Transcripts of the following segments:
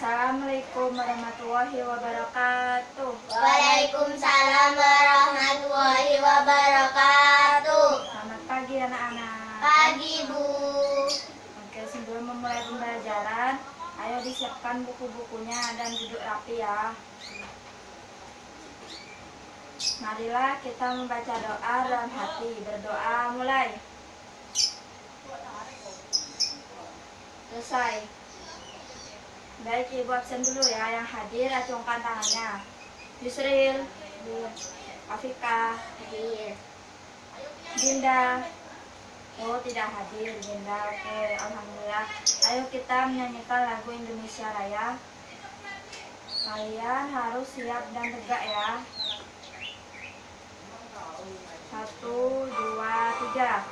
Assalamualaikum warahmatullahi wabarakatuh. Waalaikumsalam warahmatullahi wabarakatuh. Selamat pagi anak-anak. Pagi, Bu. Oke, sebelum memulai pembelajaran, ayo disiapkan buku-bukunya dan duduk rapi ya. Marilah kita membaca doa dalam hati. Berdoa mulai. Selesai. Baik, Ibu absen dulu ya. Yang hadir acungkan tangannya. Yusril, Afika, Dinda. Oh, tidak hadir Dinda. Oke, alhamdulillah. Ayo kita menyanyikan lagu Indonesia Raya. Kalian harus siap dan tegak ya. 1, 2, 3.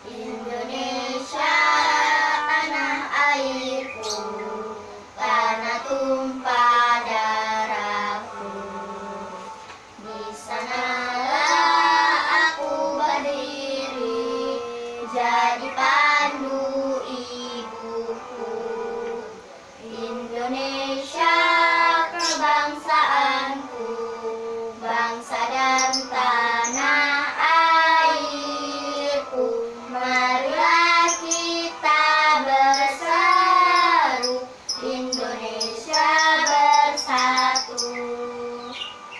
Indonesia tanah airku, tanah tumpah darahku. Di sanalah aku berdiri, jadi pandu ibuku. Indonesia kebangsaanku, bangsa dan tanah airku. Marilah kita berseru, Indonesia bersatu.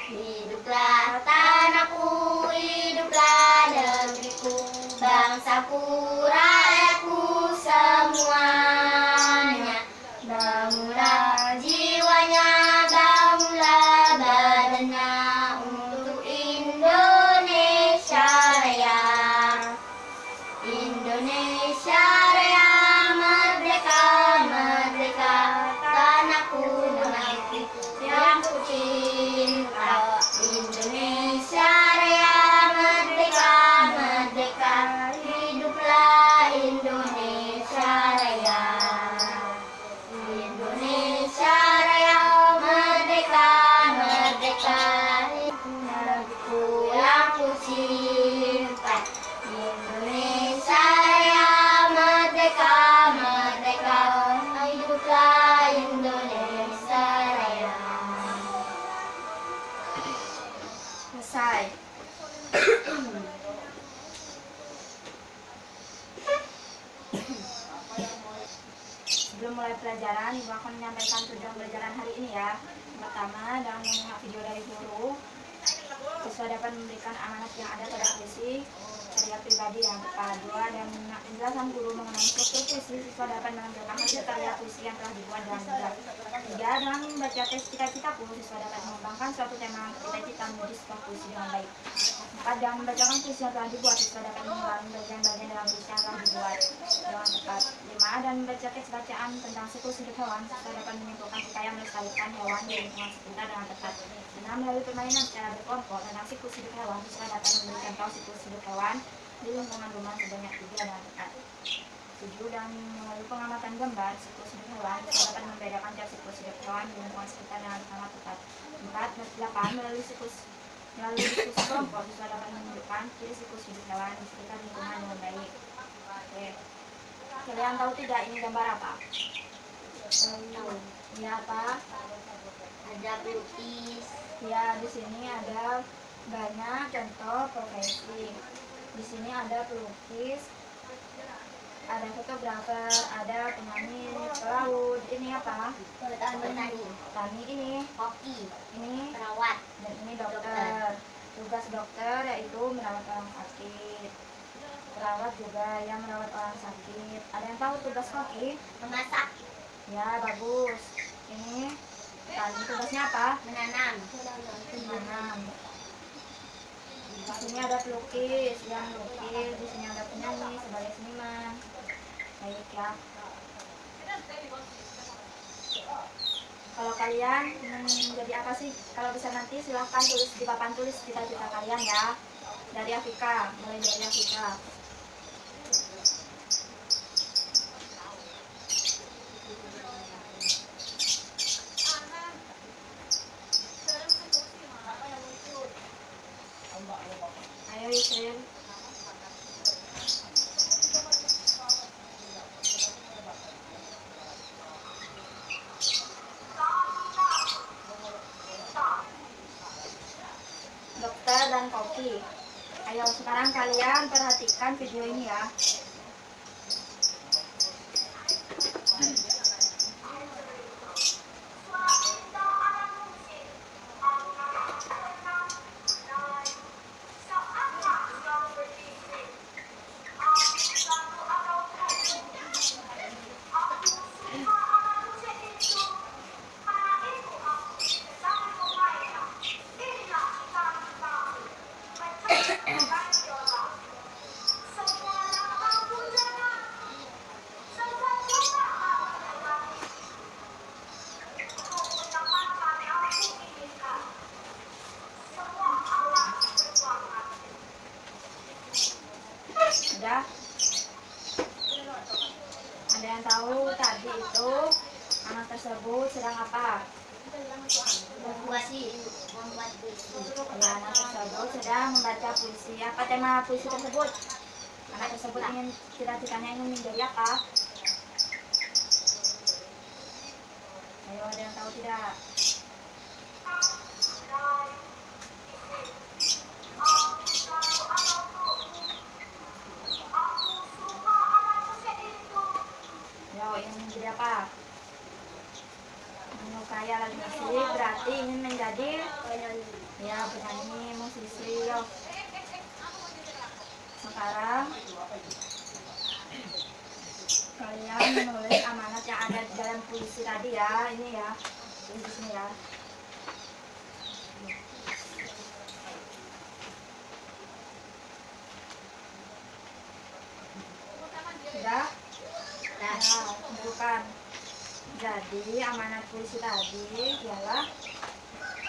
Hiduplah tanahku, hiduplah negeriku, bangsaku, rakyatku semuanya. Bangunlah jiwanya, bangunlah badannya untuk Indonesia Raya. Indonesia Raya, merdeka, merdeka, tanahku menanti yang ku cinta. Indonesia Raya, merdeka, merdeka, hiduplah Indonesia Raya. Indonesia Raya, merdeka, merdeka, negeriku yang ku cinta. Indonesia Raya, merdeka, merdeka, hiduplah Indonesia Raya. Selesai. Sebelum mulai pelajaran, Ibu akan menyampaikan tujuan pelajaran hari ini ya. Pertama, dalam menyimak video dari guru, siswa dapat memberikan amanat yang ada pada puisi karya pribadi yang tepat. 2, dan menyimak penjelasan guru mengenai struktur puisi, siswa dapat menampilkan hasil karya puisi yang telah dibuat dalam tugas. 3, dalam membaca tes cita-citaku, siswa dapat mengembangkan suatu tema cita-cita menjadi sebuah puisi dengan baik. 4, dalam membacakan puisi yang telah dibuat, siswa dapat mengulangi bagian-bagian dalam puisi yang telah dibuat dengan tepat. 5, dan membaca teks bacaan tentang siklus hidup hewan, siswa dapat menyimpulkan upaya melestarikan hewan di lingkungan sekitar dengan tepat. 6, melalui permainan secara berkelompok tentang siklus hidup hewan, siswa dapat memberi contoh siklus hidup hewan di lingkungan rumah sebanyak 3 dengan tepat. 7, dan melalui pengamatan gambar siklus hidup hewan, siswa dapat membedakan tiap siklus hidup hewan di lingkungan sekitar dengan sangat tepat. 8, melalui diskusi kelompok, siswa dapat menunjukkan ciri siklus hidup hewan di sekitar lingkungan dengan baik. Oke. Kalian tahu tidak ini gambar apa? Ini apa? Ada pelukis. Ya, di sini ada banyak contoh profesi. Di sini ada pelukis, ada fotografer, ada penyanyi, pelaut. Ini apa? Petani, Tani ini, koki, ini, perawat, dan ini dokter. Tugas dokter yaitu merawat orang sakit. Perawat juga yang merawat orang sakit. Ada yang tahu tugas koki? memasak, Ya, bagus. Ini tani tugasnya apa? menanam. Menanam. Di sini ada pelukis yang melukis. Di sini ada penyanyi sebagai seniman. Baik ya. Kalau kalian menjadi apa sih? Kalau bisa nanti silahkan tulis di papan tulis cita-cita kalian ya. Dari Afika, mulai dari Afika. Ayo Yusril. Sekarang kalian perhatikan video ini ya. Udah? Ada yang tahu tadi itu anak tersebut sedang apa? Membuat puisi. Ya, anak tersebut sedang membaca puisi. Apa tema puisi tersebut? Anak tersebut ingin cita-citanya ingin menjadi apa? Ayo, ada yang tahu tidak? Yo, ingin menjadi apa? Menyukai alat musik berarti ingin menjadi ya penyanyi, musisi. Yo. Sekarang kalian menulis amanat yang ada di dalam puisi tadi ya. Ini ya, tulis di sini ya. Sudah? Nah, Nah, bukan. Jadi amanat puisi tadi ialah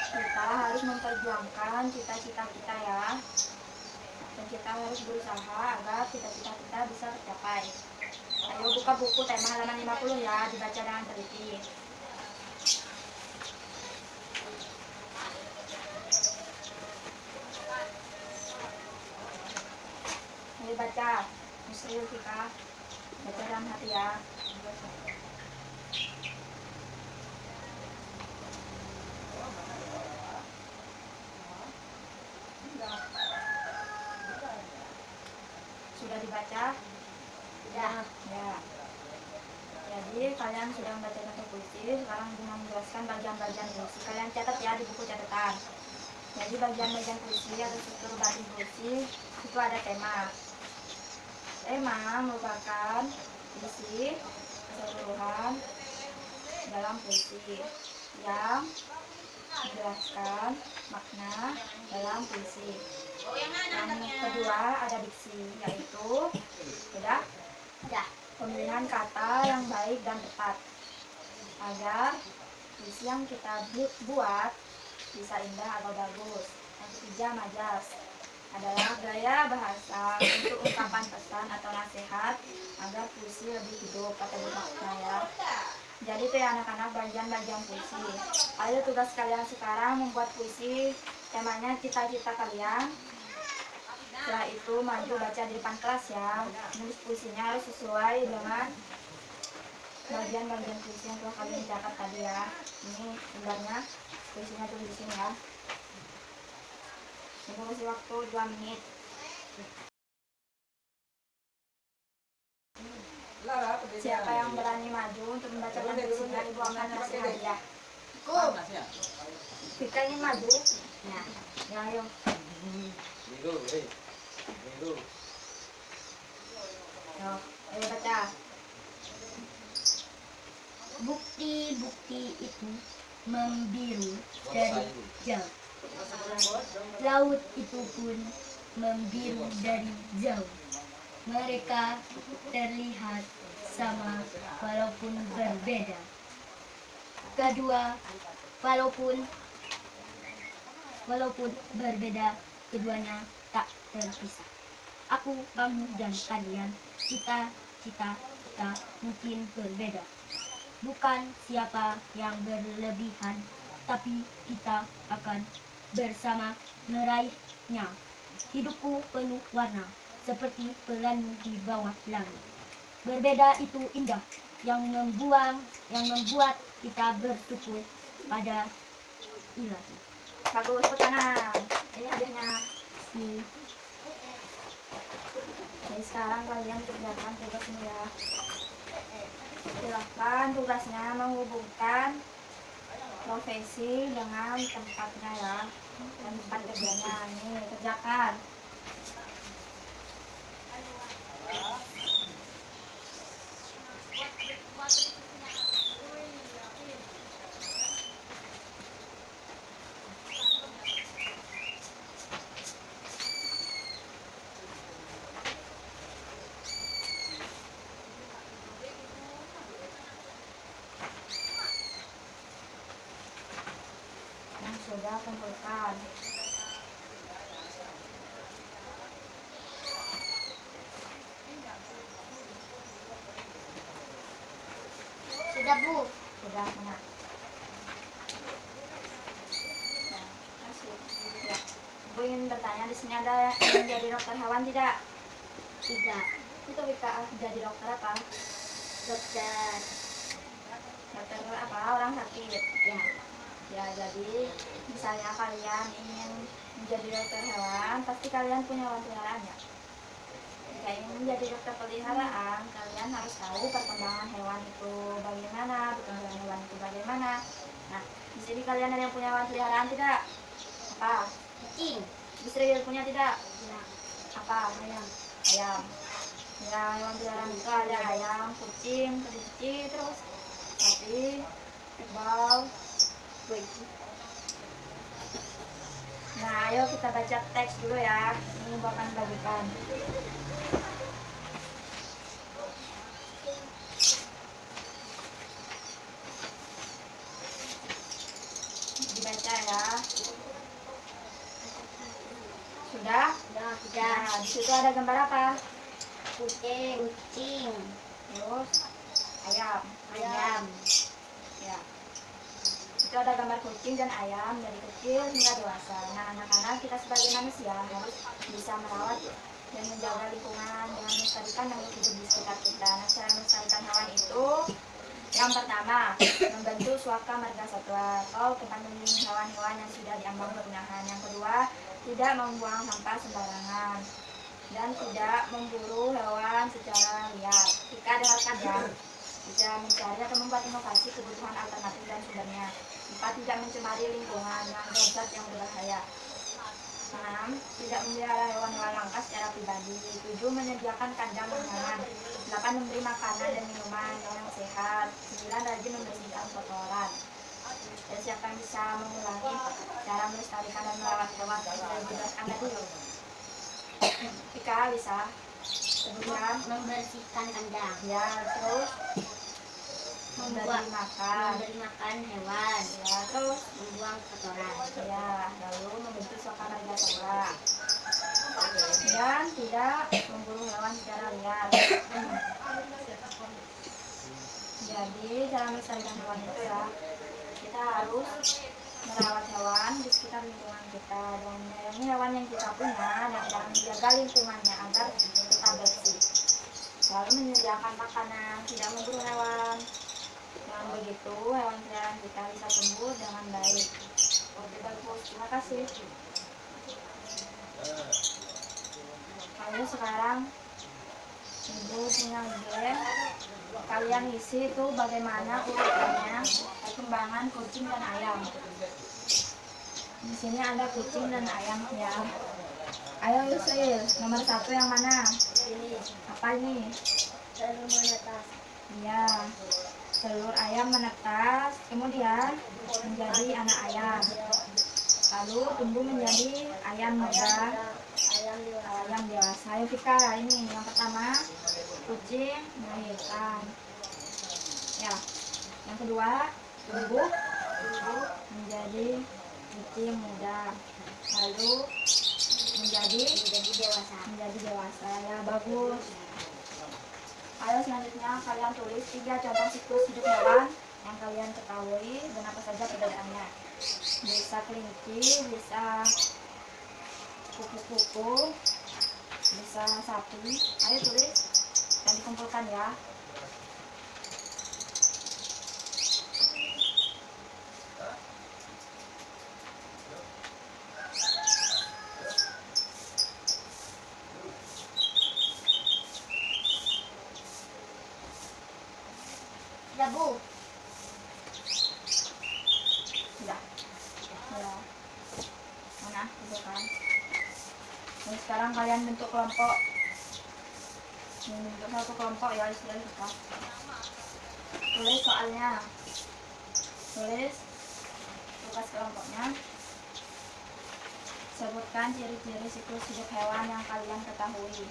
kita harus memperjuangkan cita-cita kita ya. Dan kita harus berusaha agar cita-cita kita bisa tercapai. Ayo buka buku tema halaman 50 ya, dibaca dengan teliti. Ayo baca, Musri Ulfika. Baca dalam hati ya. Sudah dibaca? udah. Ya. Jadi kalian sudah membaca satu puisi, sekarang Bunda menjelaskan bagian-bagian puisi. Kalian catat ya di buku catatan. Jadi bagian-bagian puisi atau struktur batin puisi itu ada tema. Tema merupakan isi keseluruhan dalam puisi yang menjelaskan makna dalam puisi. Yang kedua ada diksi, yaitu sudah pemilihan kata yang baik dan tepat agar puisi yang kita buat bisa indah atau bagus. Yang ketiga majas adalah gaya bahasa untuk ungkapan pesan atau nasihat agar puisi lebih hidup atau bermakna ya. Jadi itu ya anak-anak bagian-bagian puisi. Ayo tugas kalian sekarang membuat puisi, temanya cita-cita kalian. Setelah itu maju baca di depan kelas ya. Nulis puisinya harus sesuai dengan bagian-bagian puisi yang telah kalian catat tadi ya. Ini gambarnya, puisinya tulis di sini ya. Ini kasih waktu 2 menit. Siapa yang berani maju untuk membacakan puisinya, Ibu akan kasih hadiah. Vika ingin maju? Nah, Ya ayo. Yo, ayo baca. bukti-bukti itu membiru dari jauh. Laut itu pun membiru dari jauh. Mereka terlihat sama walaupun berbeda. Kedua, walaupun berbeda, keduanya tak terpisah. Aku, kamu, dan kalian, cita-cita kita mungkin berbeda. Bukan siapa yang berlebihan, tapi kita akan bersama meraihnya. Hidupku penuh warna, seperti pelangi di bawah langit. Berbeda itu indah, yang membuat kita bersyukur pada Ilahi. Bagus, tepuk tangan. Ini hadiahnya. Jadi sekarang kalian kerjakan tugas ini ya. Silahkan tugasnya menghubungkan profesi dengan tempatnya ya, tempat kerjanya. Ini kerjakan. Yang sudah kumpulkan. Sudah Bu. Sudah mana? Nah, kasih. Ya. Bu ingin bertanya, di sini ada yang jadi dokter hewan tidak? Tidak. Itu bisa jadi dokter apa? Dokter. Dokter apa? Orang sakit. Ya. Ya, jadi misalnya kalian ingin menjadi dokter hewan, pasti kalian punya hewan peliharaan ya. Jika ingin menjadi dokter peliharaan, kalian harus tahu perkembangan hewan itu bagaimana, perkembangan hewan itu bagaimana. Nah, di sini kalian ada yang punya hewan peliharaan tidak? Apa? Kucing. Bisa yang punya tidak? Ya. Apa? Ayam. Ayam. Ya, hewan peliharaan itu ada ayam, kucing, kelinci, terus sapi, kerbau. Nah, ayo kita baca teks dulu ya. Ini bahkan bagikan. Dibaca ya. Sudah? Sudah. Nah, di situ ada gambar apa? Kucing. Kucing. Terus ayam. Ayam. Ya. Itu ada gambar kucing dan ayam dari kecil hingga dewasa. Nah, anak-anak kita sebagai manusia harus bisa merawat dan menjaga lingkungan dengan melestarikan makhluk hidup di sekitar kita. Nah, cara melestarikan hewan itu yang pertama, membantu suaka marga satwa atau tempat melindungi hewan-hewan yang sudah diambang kepunahan. Yang kedua, tidak membuang sampah sembarangan dan tidak memburu hewan secara liar. Jika dengarkan ya, bisa mencari atau membuat inovasi kebutuhan alternatif dan sumbernya. 4. Tidak mencemari lingkungan dengan zat yang berbahaya. 6. Tidak memelihara hewan-hewan langka secara pribadi. 7. Menyediakan kandang yang nyaman. 8. Memberi makanan dan minuman yang sehat. 9. Rajin membersihkan kotoran. Dan siapa yang bisa mengulangi cara melestarikan dan merawat hewan sudah dijelaskan tadi? Ika bisa sebutkan. Membersihkan kandang. Ya, terus memberi makan. Memberi makan hewan. Ya, terus Membuang kotoran. ya, lalu membentuk suaka marga satwa dan tidak memburu hewan secara liar. Jadi cara melestarikan hewan itu ya, kita harus merawat hewan di sekitar lingkungan kita dan menyayangi hewan yang kita punya dan menjaga lingkungannya agar tetap bersih. Lalu menyediakan makanan, tidak memburu hewan. Dengan begitu hewan peliharaan kita bisa tumbuh dengan baik. Oke, bagus. Terima kasih. Lalu sekarang Ibu punya ide, kalian isi itu bagaimana urutannya perkembangan kucing dan ayam. Di sini ada kucing dan ayam ya. Ayo Yusril, nomor 1 yang mana? Ini. Apa ini? Telur menetas. Ya, telur ayam menetas, kemudian menjadi anak ayam. Lalu tumbuh menjadi ayam muda, Ayam dewasa. ayam dewasa. Ayo Vika, ini yang pertama kucing melahirkan. Ya, yang kedua tumbuh menjadi kucing muda. Lalu menjadi dewasa. Ya, bagus. Ayo selanjutnya kalian tulis 3 contoh siklus hidup hewan yang kalian ketahui dan apa saja perbedaannya. Bisa kelinci, bisa kupu-kupu, bisa sapi. Ayo tulis dan dikumpulkan ya. Labu. Sudah. Ya. Mana? Itu kan. Dan sekarang kalian bentuk kelompok. Bentuk satu kelompok ya istilahnya kita. Tulis soalnya. Tulis tugas kelompoknya. Sebutkan ciri-ciri siklus hidup hewan yang kalian ketahui.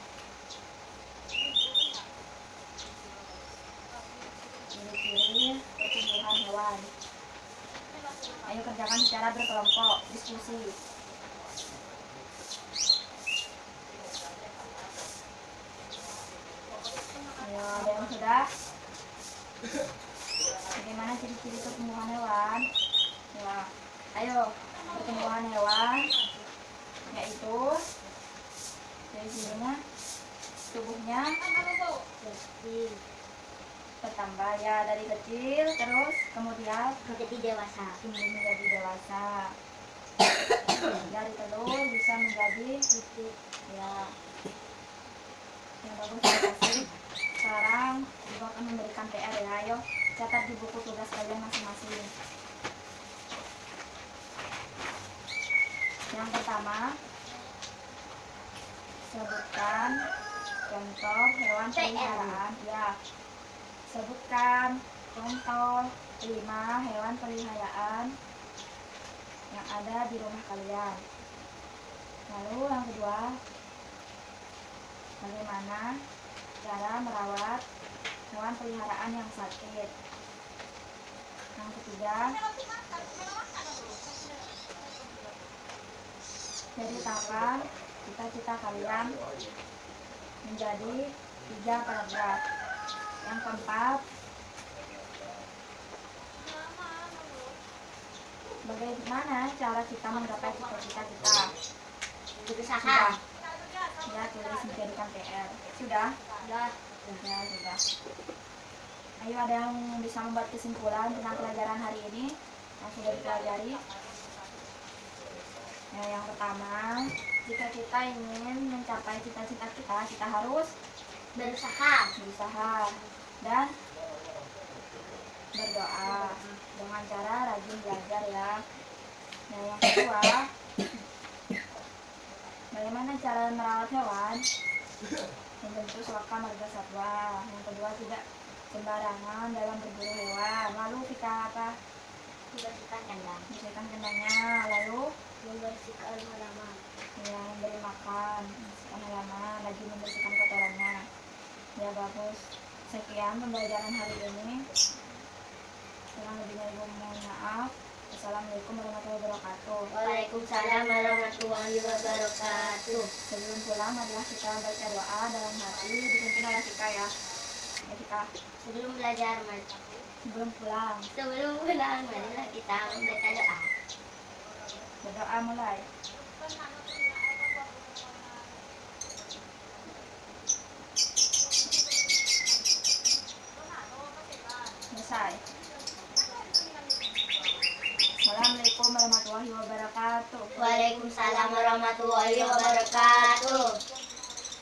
Ciri-ciri pertumbuhan hewan. Ayo kerjakan secara berkelompok, diskusi. Ayo, ada yang sudah? Bagaimana ciri-ciri pertumbuhan hewan? Ya, ayo, pertumbuhan hewan yaitu dari sininya tubuhnya Bersih. bertambah ya dari kecil terus kemudian Menjadi dewasa. tumbuh menjadi dewasa. Dari telur bisa menjadi titik ya. Yang bagus terima kasih. Sekarang ibu akan memberikan PR ya. Ayo catat di buku tugas kalian masing-masing. Yang pertama, sebutkan contoh hewan peliharaan. Ya, sebutkan contoh 5 hewan peliharaan yang ada di rumah kalian. Lalu yang kedua, bagaimana cara merawat hewan peliharaan yang sakit. Yang ketiga, ceritakan cita-cita kalian menjadi 3 paragraf. Yang keempat, bagaimana cara kita menggapai cita-cita kita. Berusaha. Ya, tulis menjadikan PR. Sudah? Sudah. Sudah. Ayo, ada yang bisa membuat kesimpulan tentang pelajaran hari ini yang sudah dipelajari? Ya, yang pertama, jika kita ingin mencapai cita-cita kita harus berusaha dan berdoa dengan cara rajin belajar ya. Nah, yang kedua, bagaimana cara merawat hewan? Membentuk suaka marga satwa. Yang kedua, tidak sembarangan dalam berburu hewan. Lalu kita apa? Membersihkan kandang. Bersihkan kandangnya. Lalu Membersihkan halaman. ya, memberi makan, membersihkan halaman, lagi membersihkan kotorannya. Ya, bagus. Sekian pembelajaran hari ini. Kurang lebihnya ibu mohon maaf. Assalamualaikum warahmatullahi wabarakatuh. Waalaikumsalam warahmatullahi wabarakatuh. Sebelum pulang, marilah kita baca doa dalam hati dipimpin oleh Tika ya. Ya, Tika. Sebelum belajar, Sebelum pulang, marilah kita membaca doa. berdoa mulai. Selesai. Assalamualaikum warahmatullahi wabarakatuh. Waalaikumsalam warahmatullahi wabarakatuh.